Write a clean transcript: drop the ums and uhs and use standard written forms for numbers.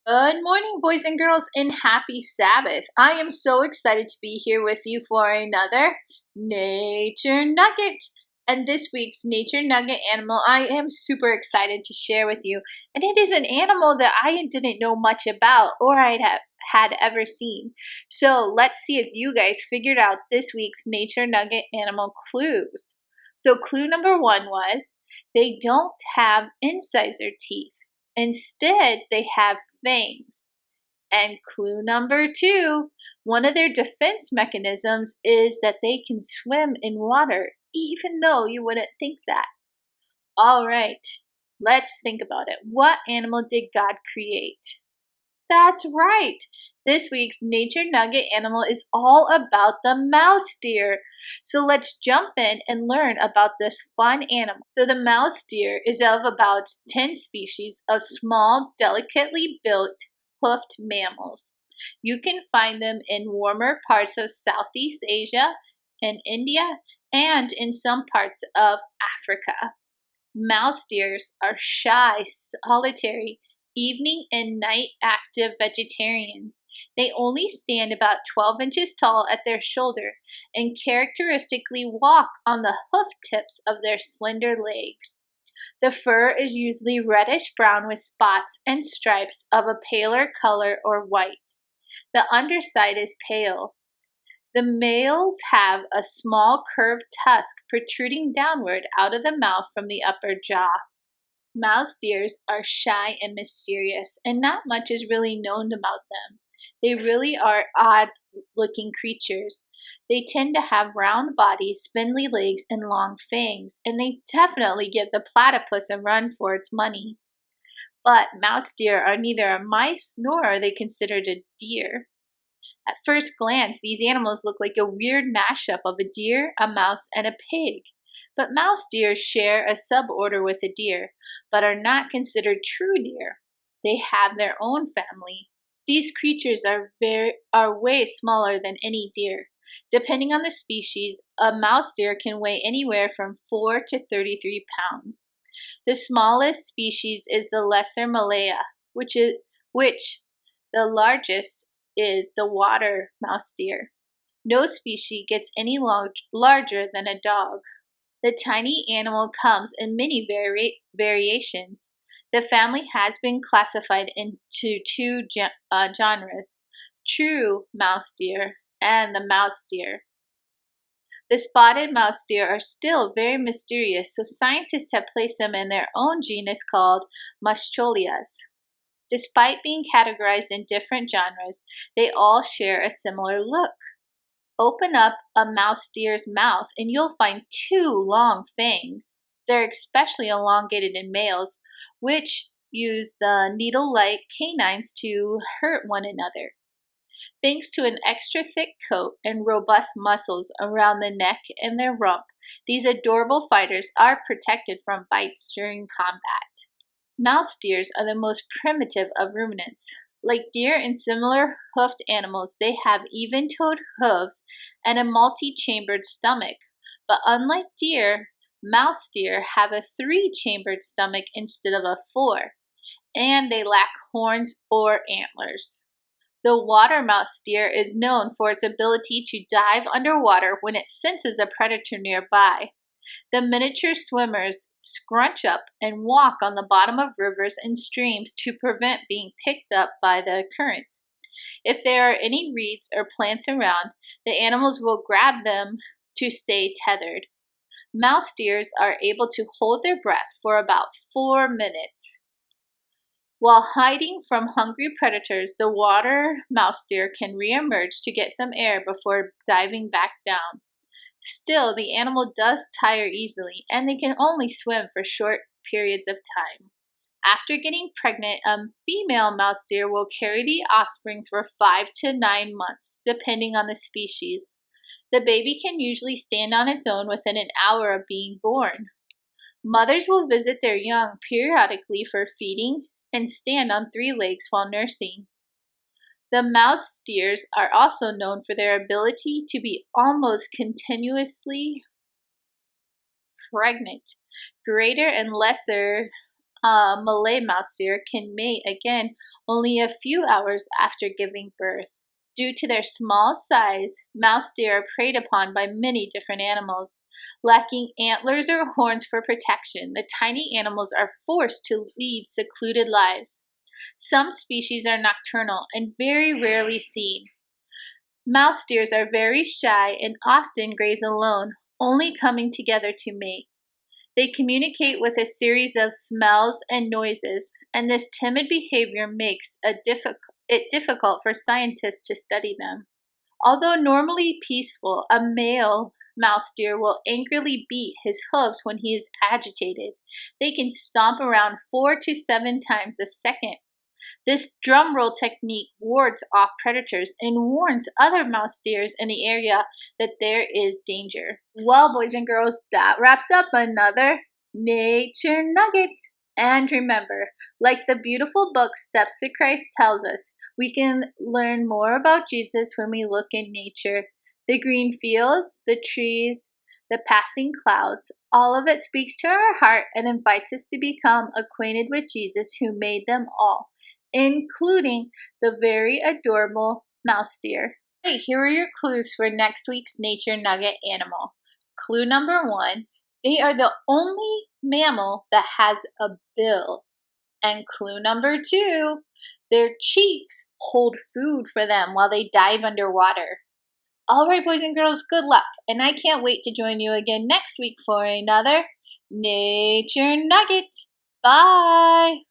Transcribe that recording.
Good morning, boys and girls, and happy Sabbath. I am so excited to be here with you for another Nature Nugget. And this week's Nature Nugget animal I am super excited to share with you. And it is an animal that I didn't know much about or had ever seen. So let's see if you guys figured out this week's Nature Nugget animal clues. So clue number 1 was they don't have incisor teeth. Instead, they have fangs. And clue number 2, one of their defense mechanisms is that they can swim in water, even though you wouldn't think that. All right, let's think about it. What animal did God create? That's right. This week's Nature Nugget animal is all about the mouse deer. So let's jump in and learn about this fun animal. So the mouse deer is of about 10 species of small, delicately built, hoofed mammals. You can find them in warmer parts of Southeast Asia, in India, and in some parts of Africa. Mouse deers are shy, solitary, evening and night active vegetarians. They only stand about 12 inches tall at their shoulder and characteristically walk on the hoof tips of their slender legs. The fur is usually reddish brown with spots and stripes of a paler color or white. The underside is pale. The males have a small curved tusk protruding downward out of the mouth from the upper jaw. Mouse deers are shy and mysterious, and not much is really known about them. They really are odd-looking creatures. They tend to have round bodies, spindly legs, and long fangs, and they definitely give the platypus a run for its money. But mouse deer are neither a mice nor are they considered a deer. At first glance, these animals look like a weird mashup of a deer, a mouse, and a pig. But mouse deer share a suborder with the deer, but are not considered true deer. They have their own family. These creatures are way smaller than any deer. Depending on the species, a mouse deer can weigh anywhere from 4 to 33 pounds. The smallest species is the lesser Malaya, which the largest is the water mouse deer. No species gets any larger than a dog. The tiny animal comes in many variations. The family has been classified into two genres, true mouse deer and the mouse deer. The spotted mouse deer are still very mysterious, so scientists have placed them in their own genus called Muscholias. Despite being categorized in different genres, they all share a similar look. Open up a mouse deer's mouth and you'll find 2 long fangs. They're especially elongated in males, which use the needle-like canines to hurt one another. Thanks to an extra thick coat and robust muscles around the neck and their rump, these adorable fighters are protected from bites during combat. Mouse deers are the most primitive of ruminants. Like deer and similar hoofed animals, they have even-toed hooves and a multi-chambered stomach. But unlike deer, mouse deer have a 3-chambered stomach instead of a 4, and they lack horns or antlers. The water mouse deer is known for its ability to dive underwater when it senses a predator nearby. The miniature swimmers scrunch up and walk on the bottom of rivers and streams to prevent being picked up by the current. If there are any reeds or plants around, the animals will grab them to stay tethered. Mouse deers are able to hold their breath for about 4 minutes. While hiding from hungry predators, the water mouse deer can reemerge to get some air before diving back down. Still, the animal does tire easily, and they can only swim for short periods of time. After getting pregnant, a female mouse deer will carry the offspring for 5 to 9 months, depending on the species. The baby can usually stand on its own within an hour of being born. Mothers will visit their young periodically for feeding and stand on 3 legs while nursing. The mouse deers are also known for their ability to be almost continuously pregnant. Greater and lesser A Malay mouse deer can mate again only a few hours after giving birth. Due to their small size, mouse deer are preyed upon by many different animals. Lacking antlers or horns for protection, the tiny animals are forced to lead secluded lives. Some species are nocturnal and very rarely seen. Mouse deers are very shy and often graze alone, only coming together to mate. They communicate with a series of smells and noises, and this timid behavior makes it difficult for scientists to study them. Although normally peaceful, a male mouse deer will angrily beat his hooves when he is agitated. They can stomp around 4 to 7 times a second. This drum roll technique wards off predators and warns other mouse deers in the area that there is danger. Well, boys and girls, that wraps up another Nature Nugget. And remember, like the beautiful book Steps to Christ tells us, we can learn more about Jesus when we look in nature. The green fields, the trees, the passing clouds, all of it speaks to our heart and invites us to become acquainted with Jesus who made them all, including the very adorable mouse deer. Hey, here are your clues for next week's Nature Nugget animal. Clue number 1, they are the only mammal that has a bill. And clue number 2, their cheeks hold food for them while they dive underwater. All right, boys and girls, good luck. And I can't wait to join you again next week for another Nature Nugget. Bye.